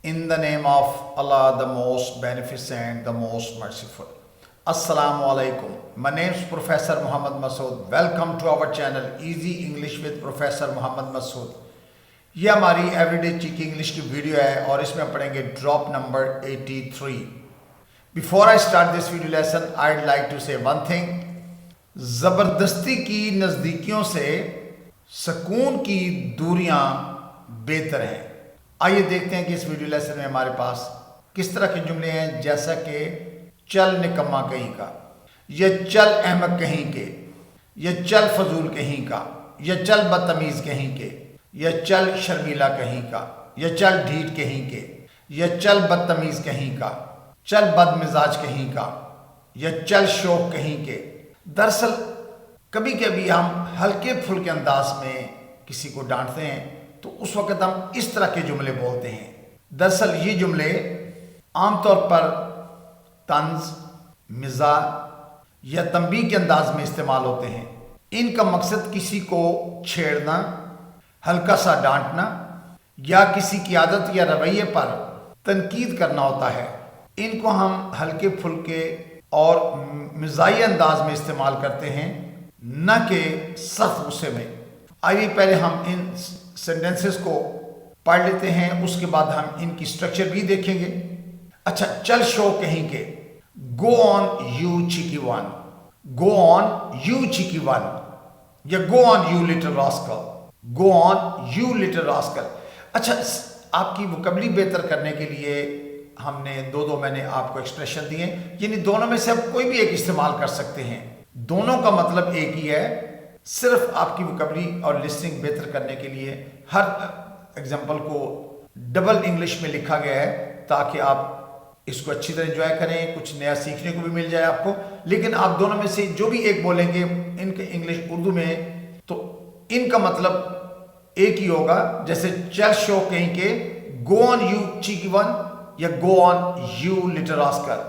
In the name of Allah, the most beneficent, the most merciful. Assalamu alaikum. My name is Professor Muhammad Masood. Welcome to our channel Easy English with Professor Muhammad Masood. یہ ہماری every day check English کی video ہے اور اس میں ہم پڑھیں گے drop number 83. Before I start this video lesson, I'd like to say one thing. زبردستی کی نزدیکیوں سے سکون کی دوریاں بہتر ہیں. آئیے دیکھتے ہیں کہ اس ویڈیو لیسن میں ہمارے پاس کس طرح کے جملے ہیں، جیسا کہ چل نکما کہیں کا، یا چل احمق کہیں کے، یا چل فضول کہیں کا، یا چل بدتمیز کہیں کے، یا چل شرمیلا کہیں کا، یا چل ڈھیٹ کہیں کے، یا چل بدتمیز کہیں کا، چل بد مزاج کہیں کا، یا چل شوق کہیں کے. دراصل کبھی کبھی ہم ہلکے پھلکے انداز میں کسی کو ڈانٹتے ہیں تو اس وقت ہم اس طرح کے جملے بولتے ہیں. دراصل یہ جملے عام طور پر طنز، مزاح یا تنبیہ کے انداز میں استعمال ہوتے ہیں. ان کا مقصد کسی کو چھیڑنا، ہلکا سا ڈانٹنا یا کسی کی عادت یا رویے پر تنقید کرنا ہوتا ہے. ان کو ہم ہلکے پھلکے اور مزاحیہ انداز میں استعمال کرتے ہیں، نہ کہ سخت غصے میں. آئیے پہلے ہم ان سینٹنسز کو پڑھ لیتے ہیں، اس کے بعد ہم ان کی سٹرکچر بھی دیکھیں گے. اچھا، چل شو کہیں کے، go on you cheeky one, go on you cheeky one, یا go on you little rascal, go on you little rascal. اچھا، آپ کی وکیبلری بہتر کرنے کے لیے ہم نے دو میں نے آپ کو ایکسپریشن دیے، یعنی دونوں میں سے آپ کوئی بھی ایک استعمال کر سکتے ہیں. دونوں کا مطلب ایک ہی ہے، صرف آپ کی وکیبلری اور لسننگ بہتر کرنے کے لیے ہر ایگزامپل کو ڈبل انگلش میں لکھا گیا ہے تاکہ آپ اس کو اچھی طرح انجوائے کریں، کچھ نیا سیکھنے کو بھی مل جائے آپ کو. لیکن آپ دونوں میں سے جو بھی ایک بولیں گے ان کے انگلش اردو میں تو ان کا مطلب ایک ہی ہوگا. جیسے چل شو کہیں کہ گو آن یو چیکی ون یا go on you little rascal.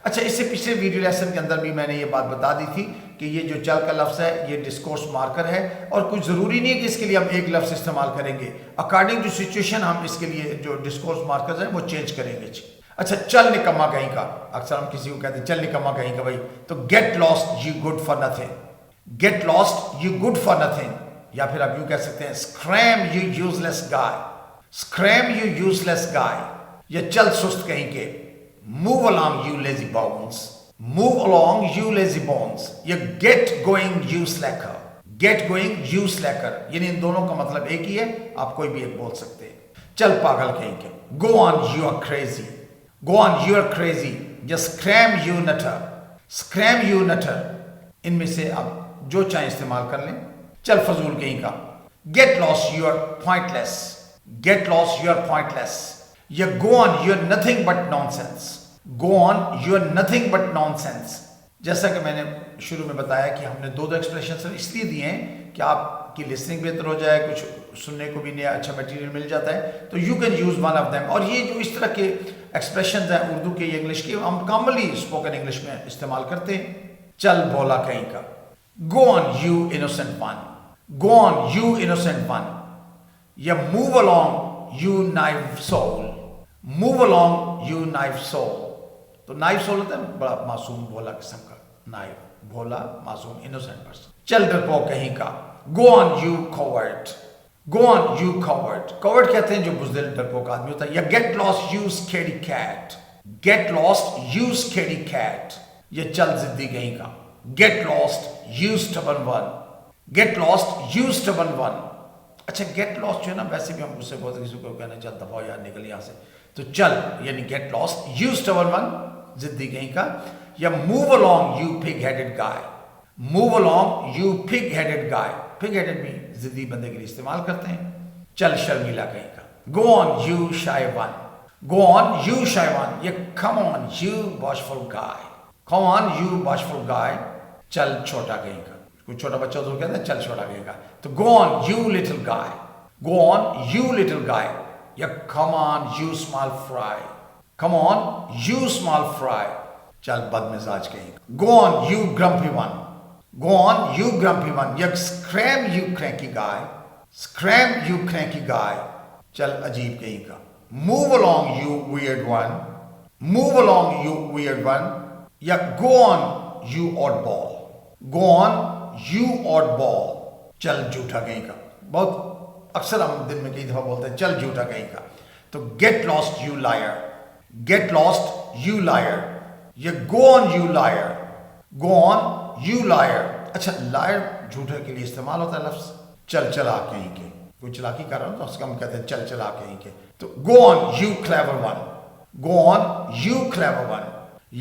اچھا، اس سے پچھلے ویڈیو لیسن کے اندر بھی میں نے یہ بات بتا دی تھی کہ یہ جو چل کا لفظ ہے یہ ڈسکورس مارکر ہے اور کچھ ضروری نہیں ہے کہ اس کے لیے ہم ایک لفظ استعمال کریں گے. اکارڈنگ ٹو سچویشن ہم اس کے لیے جو ڈسکورس مارکرز ہیں وہ چینج کریں گے. اچھا، چل نکما کہیں کا، اکثر ہم کسی کو کہتے ہیں چل نکما کہیں کا بھائی، تو get lost you good for nothing, get lost you good for nothing. یا پھر آپ یوں کہہ سکتے ہیں scream you useless guy, scream you useless guy. یا چل سست کہیں کے، move along you lazy bones, move along you lazy bones. یا get going you slacker, get going you slacker. یعنی ان دونوں کا مطلب ایک ہی ہے، آپ کوئی بھی ایک بول سکتے ہیں. چل پاگل کہیں کے، go on you are crazy, go on you are crazy. یا scram you nutter, scram you nutter. ان میں سے آپ جو چاہیں استعمال کر لیں. چل فضول کہیں کا، get lost you are pointless, get lost you are pointless. یا go on you are nothing but nonsense, go on you are nothing but nonsense. جیسا کہ میں نے شروع میں بتایا کہ ہم نے دو ایکسپریشنز اس لیے دیے ہیں کہ آپ کی لسننگ بہتر ہو جائے، کچھ سننے کو بھی نیا اچھا میٹیریل مل جاتا ہے. تو you can use one of them. اور یہ جو اس طرح کے ایکسپریشنز ہیں اردو کے یا انگلش کے، ہم کامنلی اسپوکن انگلش میں استعمال کرتے ہیں. چل بولا کہیں کا، go on you innocent one, go on you innocent one. یا move along you naive soul, move along you naive soul. تو naive soul ہوتا ہے بڑا معصوم بھولا قسم کا، naive بھولا معصوم innocent person. چل ڈرپوک کہیں کا، go on you coward, go on you coward. coward کہتے ہیں جو بزدل ڈرپوک آدمی ہوتا ہے. یا get lost you scaredy cat, get lost you scaredy cat. یا چل ضدی کہیں کا، get lost you stubborn one, get lost you stubborn one. اچھا، گیٹ لاسٹ جو ہے نا، ویسے بھی ہم اس سے بہت کسی کو کہنا چل دفعہ یار نکل یہاں سے، تو چل یعنی get lost you stubborn one, ضدی کہیں کا. یا move along you pig headed guy, move along you pig headed guy. pig headed بھی ضدی بندے کے لیے استعمال کرتے ہیں. چل شرمیلا کہیں کا، go on you shy one, go on you shy one. یا come on you bashful guy, come on you bashful guy. چل چھوٹا کہیں کا، کوئی چھوٹا بچہ تو کہتا ہے چل چھوٹا کہیں گا، تو go on you little guy, go on you little guy. یا come on you small fry, come on you small fry. چل بد مزاج کہیں گا، go on you grumpy one, go on you grumpy one. یا scram you cranky guy, scram you cranky guy. چل عجیب کہیں گا، move along you weird one, move along you weird one, یا go on you oddball, go on you oddball, چل جھوٹا کہیں کا. بہت اکثر ہم دن میں کئی دفعہ بولتے ہیں چل جھوٹا کہیں کا. تو get lost you liar, get lost you liar, یا go on you liar, go on you liar. اچھا liar جھوٹے کے لیے استعمال ہوتا ہے لفظ. چل چلا کہیں کے, کوئی چلاکی کر رہا ہوں تو اس کا ہم کہتے ہیں چل چلا کہیں کے. تو go on you clever one, go on you clever one,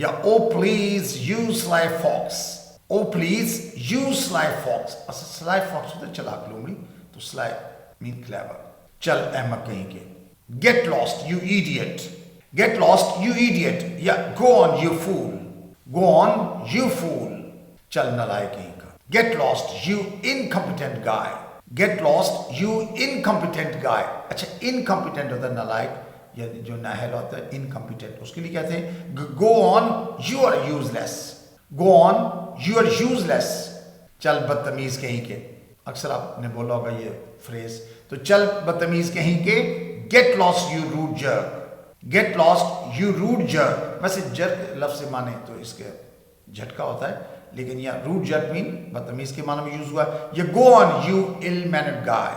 یا oh please you sly fox, oh please you sly fox. اصل sly fox ہوتا ہے چلاک لومڑی, تو sly mean clever. چل احمق کہیں کے. get lost you idiot, get lost you idiot, یا go on you fool, go on you fool, چل نالائق کہیں کا. get lost you incompetent guy, get lost you incompetent guy. اچھا incompetent ہوتا ہے نالائق, یا جو نااہل ہوتا ہے incompetent, اس کے لیے کہتے ہیں go on you are useless, go on you are useless. چل بدتمیز کہیں کے, اکثر آپ نے بولا ہوگا یہ فریز. تو چل بدتمیز کہیں کے, get lost you rude jerk, get lost you rude jerk. ویسے jerk لفظ سے معنی تو اس کے جھٹکا ہوتا ہے, لیکن یہ روڈ جرک مین بدتمیز کے معنی میں یوز ہوا ہے. یہ go on you ill-mannered guy,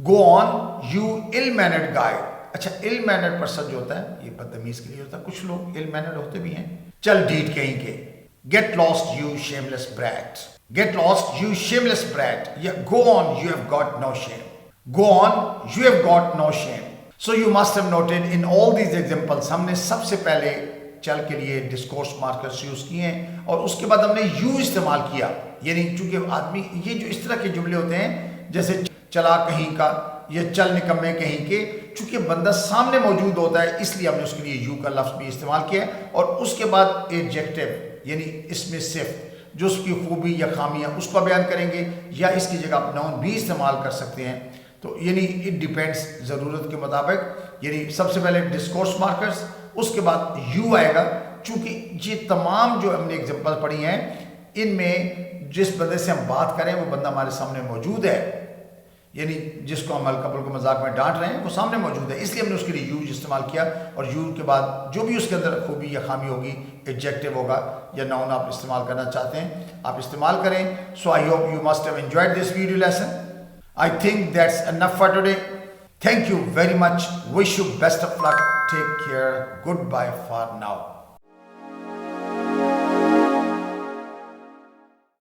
go on you ill-mannered guy. اچھا ill-mannered person جو ہوتا ہے یہ بدتمیز کے لیے ہوتا ہے, کچھ لوگ ill-mannered ہوتے بھی ہیں. چل ڈیٹ کہیں کے, get lost you shameless brat, get lost you shameless brat, یا go on you have got no shame, go on you have got no shame. So you must have noted in all these examples ہم نے سب سے پہلے چل کے لیے discourse markers use کیے ہیں, اور اس کے بعد ہم نے یو استعمال کیا. یعنی چونکہ آدمی یہ جو اس طرح کے جملے ہوتے ہیں جیسے چلا کہیں کا یا چل نکمے کہیں کے, چونکہ بندہ سامنے موجود ہوتا ہے اس لیے ہم نے اس کے لیے یو کا لفظ بھی استعمال کیا ہے. اور اس کے بعد ایڈجیکٹو یعنی اس میں صفت جو اس کی خوبی یا خامیاں اس کو بیان کریں گے, یا اس کی جگہ آپ نون بھی استعمال کر سکتے ہیں. تو یعنی اٹ ڈیپینڈس ضرورت کے مطابق. یعنی سب سے پہلے ڈسکورس مارکرز, اس کے بعد یو آئے گا. چونکہ یہ تمام جو ہم نے ایگزامپل پڑھی ہیں ان میں جس بندے سے ہم بات کریں وہ بندہ ہمارے سامنے موجود ہے, یعنی جس کو ہم القبل کو مذاق میں ڈانٹ رہے ہیں وہ سامنے موجود ہے, اس لیے ہم نے اس کے لیے یو استعمال کیا. اور یو کے بعد جو بھی اس کے اندر خوبی یا خامی ہوگی ایڈجیکٹو ہوگا یا ناؤن آپ استعمال کرنا چاہتے ہیں آپ استعمال کریں. So I hope you must have enjoyed this video lesson. I think that's enough for today. Thank you very much. Wish you best of luck. Take care. Goodbye for now.